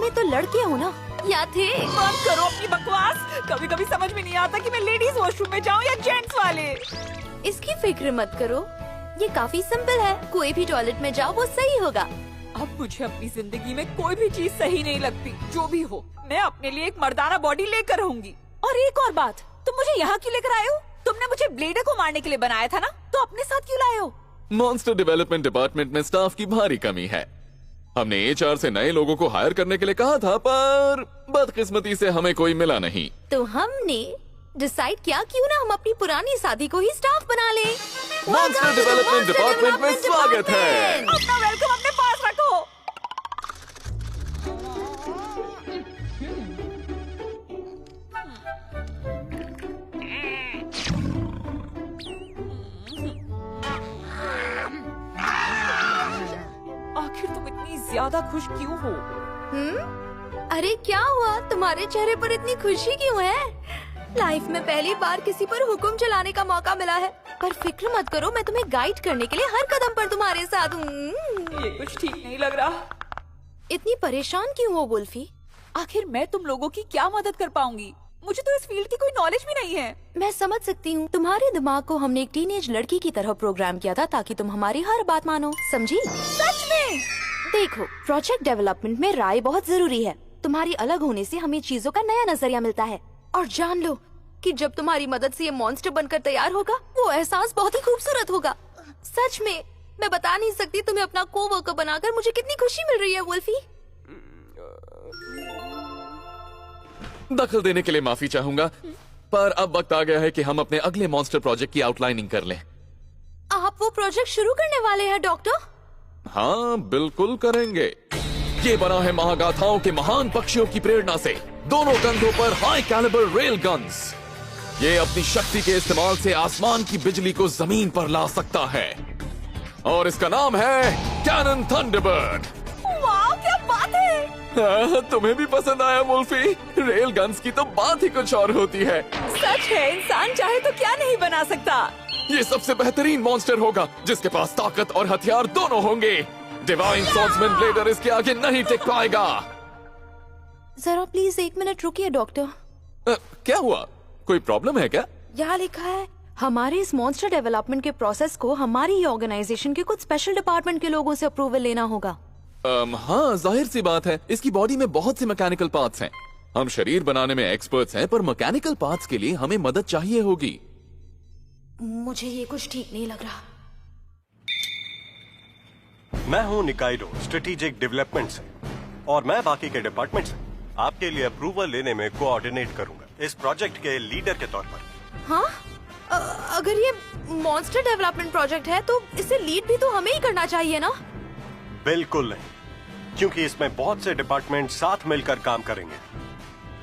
तुम्हें तो लड़के हो ना, या थे? बंद करो अपनी बकवास। कभी कभी समझ में नहीं आता कि मैं लेडीज वॉशरूम में जाऊँ या जेंट्स वाले। इसकी फिक्र मत करो, ये काफी सिंपल है। कोई भी टॉयलेट में जाओ वो सही होगा। अब मुझे अपनी जिंदगी में कोई भी चीज सही नहीं लगती। जो भी हो, मैं अपने लिए एक मर्दाना बॉडी लेकर रहूंगी। और एक और बात, तुम मुझे यहाँ क्यों लेकर आए हो? तुमने मुझे ब्लेडर को मारने के लिए बनाया था ना, तो अपने साथ क्यों लाए हो? मॉन्स्टर डेवलपमेंट डिपार्टमेंट में स्टाफ की भारी कमी है। हमने एचआर से नए लोगों को हायर करने के लिए कहा था, पर बदकिस्मती से हमें कोई मिला नहीं। तो हमने डिसाइड किया क्यों ना हम अपनी पुरानी शादी को ही स्टाफ बना लें। मॉन्स्टर डेवलपमेंट डिपार्टमेंट में स्वागत है। अपना वेलकम अपने पास रखो। आखिर तुम इतनी ज्यादा खुश क्यों हो? अरे क्या हुआ, तुम्हारे चेहरे पर इतनी खुशी क्यों है? लाइफ में पहली बार किसी पर हुक्म चलाने का मौका मिला है। पर फिक्र मत करो, मैं तुम्हें गाइड करने के लिए हर कदम पर तुम्हारे साथ हूँ। ये कुछ ठीक नहीं लग रहा। इतनी परेशान क्यों हो वुल्फी? आखिर मैं तुम लोगों की क्या मदद कर पाऊंगी? मुझे तो इस फील्ड की कोई नॉलेज भी नहीं है। मैं समझ सकती हूँ, तुम्हारे दिमाग को हमने एक टीनेज लड़की की तरह प्रोग्राम किया था ताकि तुम हमारी हर बात मानो, समझी? सच में? देखो, प्रोजेक्ट डेवलपमेंट में राय बहुत जरूरी है। तुम्हारी अलग होने से हमें चीजों का नया नजरिया मिलता है। और जान लो कि जब तुम्हारी मदद से ये मॉन्स्टर बनकर तैयार होगा, वो एहसास बहुत ही खूबसूरत होगा। सच में मैं बता नहीं सकती तुम्हें अपना कोवर्कर बनाकर मुझे कितनी खुशी मिल रही है वुल्फी। दखल देने के लिए माफी चाहूंगा, पर अब वक्त आ गया है कि हम अपने अगले मॉन्स्टर प्रोजेक्ट की आउटलाइनिंग कर लें। आप वो प्रोजेक्ट शुरू करने वाले हैं डॉक्टर? हाँ, बिल्कुल करेंगे। ये बना है महागाथाओं के महान पक्षियों की प्रेरणा से। दोनों कंधों पर हाई कैलिबर रेल गन्स। ये अपनी शक्ति के इस्तेमाल से आसमान की बिजली को जमीन पर ला सकता है। और इसका नाम है कैनन थंडरबर्ड। वाह, क्या बात है! तुम्हें भी पसंद आया वुल्फी? रेल गन्स की तो बात ही कुछ और होती है। सच है, इंसान चाहे तो क्या नहीं बना सकता। ये सबसे बेहतरीन मॉन्स्टर होगा जिसके पास ताकत और हथियार दोनों होंगे। डिवाइन स्वॉर्ड्समैन ब्लेडर इसके आगे नहीं टिक पाएगा। जरा प्लीज 1 मिनट रुकिए डॉक्टर। क्या हुआ? कोई प्रॉब्लम है क्या? यहाँ लिखा है, हमारे इस मॉन्स्टर डेवलपमेंट के प्रोसेस को हमारी ही ऑर्गेनाइजेशन के कुछ स्पेशल डिपार्टमेंट के लोगों से अप्रूवल लेना होगा। हाँ, जाहिर सी बात है। इसकी बॉडी में बहुत से मैकेनिकल पार्ट्स हैं। हम शरीर बनाने में एक्सपर्ट्स हैं, पर मैकेनिकल पार्ट्स के लिए हमें मदद चाहिए होगी। मुझे ये कुछ ठीक नहीं लग रहा। मैं हूं निकाइडो स्ट्रेटेजिक डेवलपमेंट से, और मैं बाकी के डिपार्टमेंट से आपके लिए अप्रूवल लेने में कोऑर्डिनेट करूंगा इस प्रोजेक्ट के लीडर के तौर पर। हाँ? अगर ये मॉन्स्टर डेवलपमेंट प्रोजेक्ट है तो इसे लीड भी तो हमें ही करना चाहिए ना? बिल्कुल नहीं, क्योंकि इसमें बहुत से डिपार्टमेंट साथ मिलकर काम करेंगे,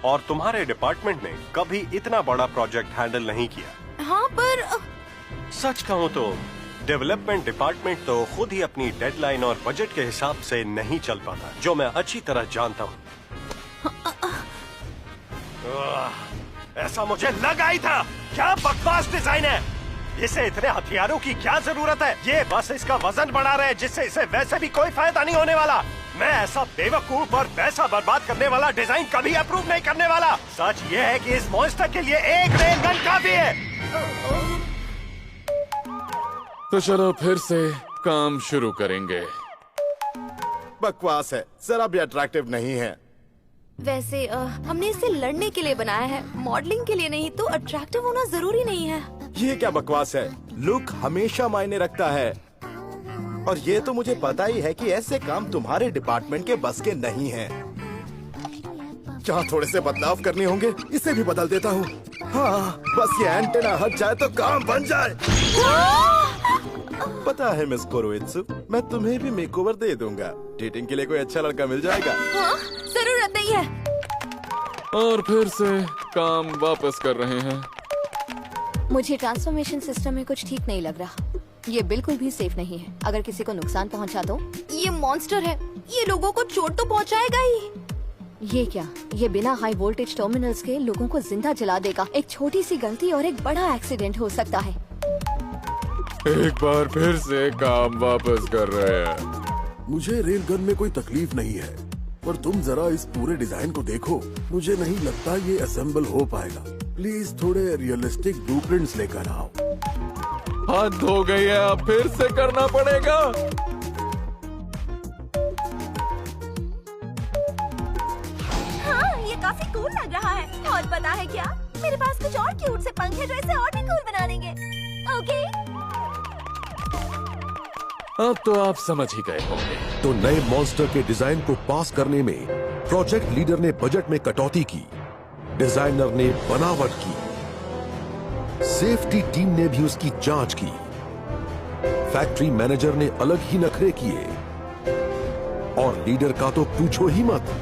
और तुम्हारे डिपार्टमेंट ने कभी इतना बड़ा प्रोजेक्ट हैंडल नहीं किया। हाँ, पर सच कहूँ तो डेवलपमेंट डिपार्टमेंट तो खुद ही अपनी डेडलाइन और बजट के हिसाब से नहीं चल पाता, जो मैं अच्छी तरह जानता हूँ। ऐसा मुझे लगा ही था। क्या बकवास डिजाइन है! इसे इतने हथियारों की क्या जरूरत है? ये बस इसका वजन बढ़ा रहे हैं, जिससे इसे वैसे भी कोई फायदा नहीं होने वाला। मैं ऐसा बेवकूफ और पैसा बर्बाद करने वाला डिजाइन कभी अप्रूव नहीं करने वाला। सच ये है कि इस मॉन्स्टर के लिए एक रेल गन काफी है। तो चलो फिर से काम शुरू करेंगे। बकवास है, जरा भी अट्रैक्टिव नहीं है। वैसे हमने इसे लड़ने के लिए बनाया है, मॉडलिंग के लिए नहीं। तो अट्रैक्टिव होना जरूरी नहीं है। ये क्या बकवास है? लुक हमेशा मायने रखता है, और ये तो मुझे पता ही है कि ऐसे काम तुम्हारे डिपार्टमेंट के बस के नहीं हैं। क्या थोड़े से बदलाव करने होंगे? इसे भी बदल देता हूँ। हाँ, बस ये एंटेना हट जाए तो काम बन जाए। पता है मिस कोरोइत्सु, मैं तुम्हें भी मेकओवर दे दूंगा। डेटिंग के लिए कोई अच्छा लड़का मिल जाएगा। हाँ, जरूरत नहीं है। और फिर से काम वापस कर रहे हैं। मुझे ट्रांसफॉर्मेशन सिस्टम में कुछ ठीक नहीं लग रहा। ये बिल्कुल भी सेफ नहीं है। अगर किसी को नुकसान पहुंचा दो, ये मॉन्स्टर है, ये लोगों को चोट तो पहुंचाएगा ही। ये क्या? ये बिना हाई वोल्टेज टर्मिनल्स के लोगों को जिंदा जला देगा। एक छोटी सी गलती और एक बड़ा एक्सीडेंट हो सकता है। एक बार फिर से काम वापस कर रहे हैं। मुझे रेल गन में कोई तकलीफ नहीं है। पर तुम जरा इस पूरे डिजाइन को देखो, मुझे नहीं लगता ये असेंबल हो पाएगा। प्लीज थोड़े रियलिस्टिक ब्लूप्रिंट्स लेकर आओ। हद हो गई है, अब फिर से करना पड़ेगा। हाँ, ये काफी कूल लग रहा है। और पता है क्या, मेरे पास कुछ और क्यूट से पंख है जो इसे और भी कूल बना देंगे। ओके? अब तो आप समझ ही गए होंगे। तो नए मॉन्स्टर के डिजाइन को पास करने में प्रोजेक्ट लीडर ने बजट में कटौती की, डिजाइनर ने बनावट की, सेफ्टी टीम ने भी उसकी जांच की, फैक्ट्री मैनेजर ने अलग ही नखरे किए, और लीडर का तो पूछो ही मत।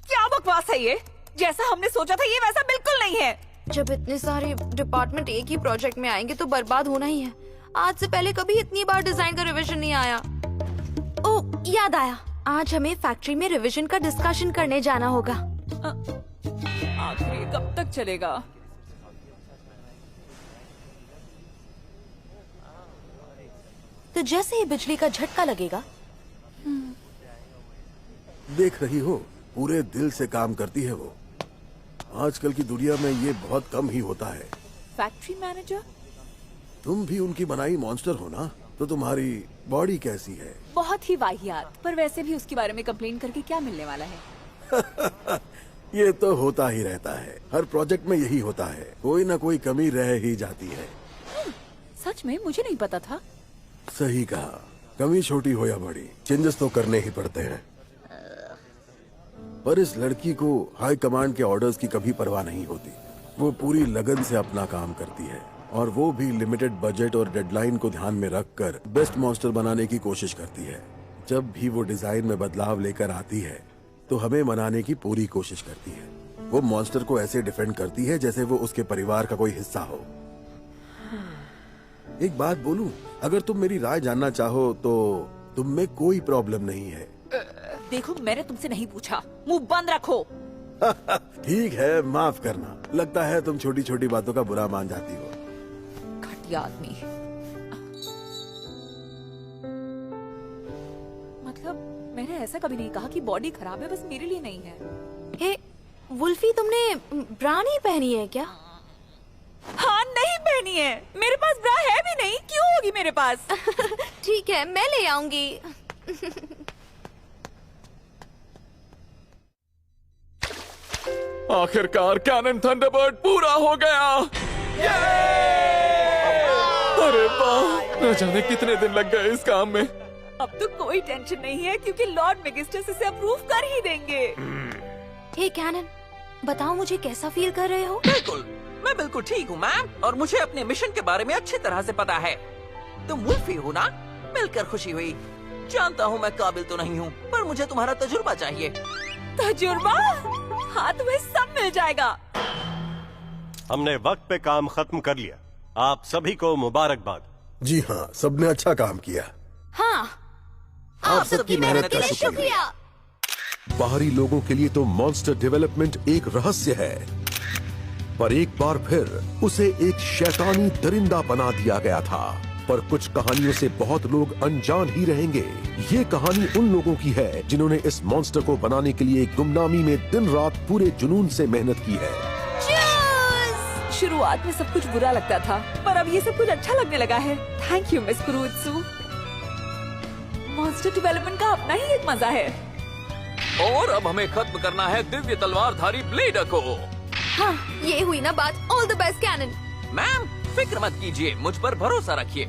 क्या बकवास है ये? जैसा हमने सोचा था ये वैसा बिल्कुल नहीं है। जब इतने सारे डिपार्टमेंट एक ही प्रोजेक्ट में आएंगे तो बर्बाद होना ही है। आज से पहले कभी इतनी बार डिजाइन का रिवीजन नहीं आया। ओह, याद आया, आज हमें फैक्ट्री में रिवीजन का डिस्कशन करने जाना होगा। आखिर ये कब तक चलेगा? तो जैसे ही बिजली का झटका लगेगा। देख रही हो, पूरे दिल से काम करती है वो। आजकल की दुनिया में ये बहुत कम ही होता है। Factory manager? तुम भी उनकी बनाई मॉन्स्टर हो ना, तो तुम्हारी बॉडी कैसी है? बहुत ही वाहियात, पर वैसे भी उसके बारे में कंप्लेन करके क्या मिलने वाला है? ये तो होता ही रहता है, हर प्रोजेक्ट में यही होता है, कोई ना कोई कमी रह ही जाती है। सच में मुझे नहीं पता था। सही कहा, कमी छोटी हो या बड़ी, चेंजेस तो करने ही पड़ते हैं। पर इस लड़की को हाई कमांड के ऑर्डर्स की कभी परवाह नहीं होती। वो पूरी लगन से अपना काम करती है, और वो भी लिमिटेड बजट और डेडलाइन को ध्यान में रखकर बेस्ट मॉन्स्टर बनाने की कोशिश करती है। जब भी वो डिजाइन में बदलाव लेकर आती है तो हमें मनाने की पूरी कोशिश करती है। वो मॉन्स्टर को ऐसे डिफेंड करती है जैसे वो उसके परिवार का कोई हिस्सा हो। एक बात बोलूं, अगर तुम मेरी राय जानना चाहो तो तुम में कोई प्रॉब्लम नहीं है। देखो, मैंने तुमसे नहीं पूछा, मुंह बंद रखो। ठीक है, माफ करना। लगता है तुम छोटी छोटी बातों का बुरा मान जाती हो। घटिया आदमी। मतलब मैंने ऐसा कभी नहीं कहा कि बॉडी खराब है, बस मेरे लिए नहीं है। हे वुल्फी, तुमने ब्रा नहीं पहनी है क्या? हाँ, नहीं पहनी है। मेरे पास ब्रा है भी नहीं, क्यों होगी मेरे पास? ठीक है, मैं ले आऊंगी। आखिरकार कैनन थंडरबर्ड पूरा हो गया। अरे वाह, न जाने कितने दिन लग गए इस काम में। अब तो कोई टेंशन नहीं है क्योंकि लॉर्ड मेगिस्टस इसे अप्रूव कर ही देंगे। हे कैनन, बताओ मुझे कैसा फील कर रहे हो? बिल्कुल, मैं बिल्कुल ठीक हूँ मैम, और मुझे अपने मिशन के बारे में अच्छी तरह से पता है। तुम वुल्फी हो ना? मिलकर खुशी हुई। जानता हूँ मैं काबिल तो नहीं हूँ, पर मुझे तुम्हारा तजुर्बा चाहिए। तजुर्बा? हाँ, तुम्हें सब मिल जाएगा। हमने वक्त पे काम खत्म कर लिया। आप सभी को मुबारकबाद। जी हाँ, सबने अच्छा काम किया। हाँ, आप सबकी मेहनत का शुक्रिया। बाहरी लोगों के लिए तो मॉन्स्टर डेवलपमेंट एक रहस्य है, पर एक बार फिर उसे एक शैतानी दरिंदा बना दिया गया था। पर कुछ कहानियों से बहुत लोग अनजान ही रहेंगे। ये कहानी उन लोगों की है जिन्होंने इस मॉन्स्टर को बनाने के लिए गुमनामी में दिन रात पूरे जुनून से मेहनत की है। शुरुआत में सब कुछ बुरा लगता था, पर अब ये सब कुछ अच्छा लगने लगा है। Thank you miss Kurutsu. Monster development का अपना ही एक मजा है। और अब हमें खत्म करना है दिव्य तलवारधारी ब्लेडर को। हाँ, ये हुई ना बात। All the best Kanan. Ma'am फिक्र मत कीजिए, मुझ पर भरोसा रखिए।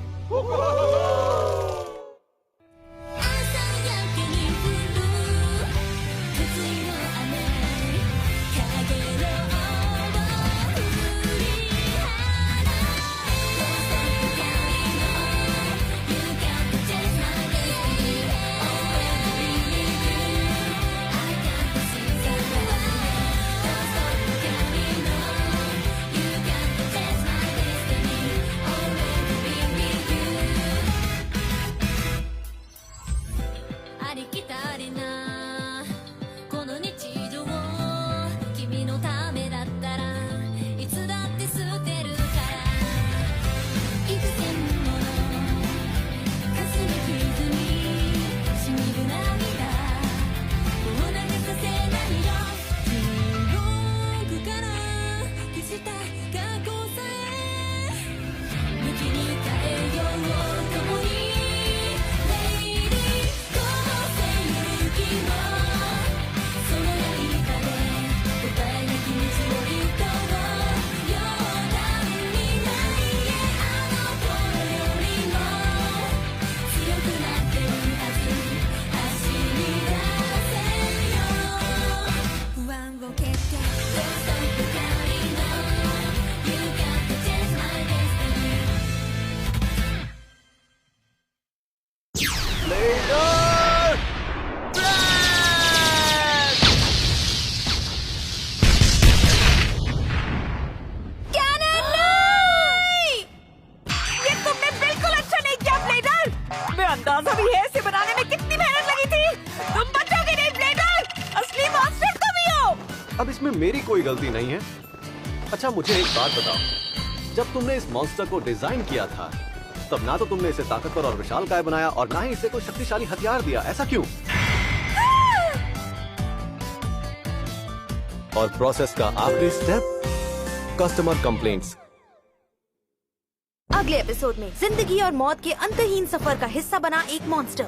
तुम्हें अंदाजा भी है इसे बनाने में कितनी मेहनत लगी थी? तुम बचोगे नहीं ब्लेडर, असली मॉन्स्टर तुम ही हो। अब इसमें मेरी कोई गलती नहीं है। अच्छा मुझे एक बात बताओ, जब तुमने इस मॉन्स्टर को डिजाइन किया था तब ना तो तुमने इसे ताकतवर और विशालकाय बनाया और ना ही इसे कोई शक्तिशाली हथियार दिया, ऐसा क्यों? और प्रोसेस का आखिरी स्टेप, कस्टमर कंप्लेंट्स। अगले एपिसोड में जिंदगी और मौत के अंतहीन सफर का हिस्सा बना एक मॉन्स्टर